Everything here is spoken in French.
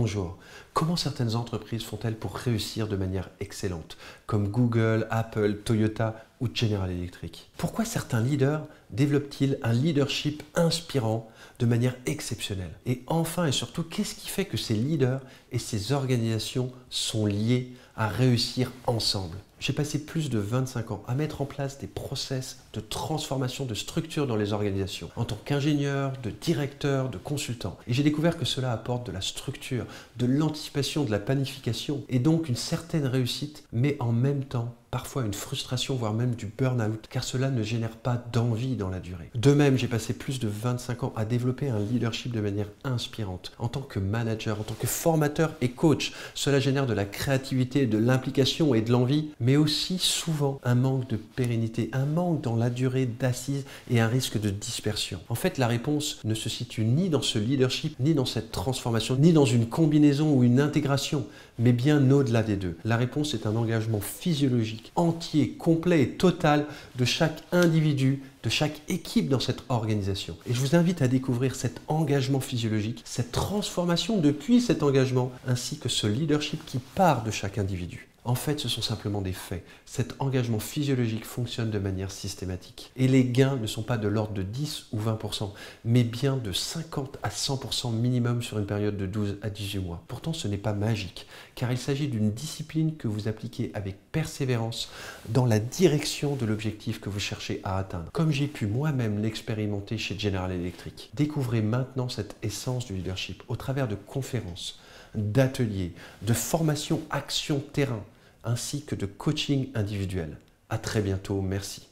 bonjour. Comment certaines entreprises font-elles pour réussir de manière excellente, comme Google, Apple, Toyota ou General Electric? Pourquoi certains leaders développent-ils un leadership inspirant de manière exceptionnelle? Et enfin et surtout, qu'est-ce qui fait que ces leaders et ces organisations sont liés à réussir ensemble? J'ai passé plus de 25 ans à mettre en place des process de transformation de structure dans les organisations, en tant qu'ingénieur, de directeur, de consultant. Et j'ai découvert que cela apporte de la structure, de l'anticipation, de la planification, et donc une certaine réussite, mais en même temps, parfois une frustration, voire même du burn-out, car cela ne génère pas d'envie dans la durée. De même, j'ai passé plus de 25 ans à développer un leadership de manière inspirante. En tant que manager, en tant que formateur et coach, cela génère de la créativité, de l'implication et de l'envie, mais aussi souvent un manque de pérennité, un manque dans la durée d'assise et un risque de dispersion. En fait, la réponse ne se situe ni dans ce leadership, ni dans cette transformation, ni dans une combinaison ou une intégration, mais bien au-delà des deux. La réponse est un engagement physiologique, entier, complet et total de chaque individu, de chaque équipe dans cette organisation. Et je vous invite à découvrir cet engagement physiologique, cette transformation depuis cet engagement, ainsi que ce leadership qui part de chaque individu. En fait, ce sont simplement des faits. Cet engagement physiologique fonctionne de manière systématique. Et les gains ne sont pas de l'ordre de 10 ou 20%, mais bien de 50 à 100% minimum sur une période de 12 à 18 mois. Pourtant, ce n'est pas magique, car il s'agit d'une discipline que vous appliquez avec persévérance dans la direction de l'objectif que vous cherchez à atteindre. Comme j'ai pu moi-même l'expérimenter chez General Electric. Découvrez maintenant cette essence du leadership au travers de conférences, d'ateliers, de formations action terrain, ainsi que de coaching individuel. À très bientôt, merci.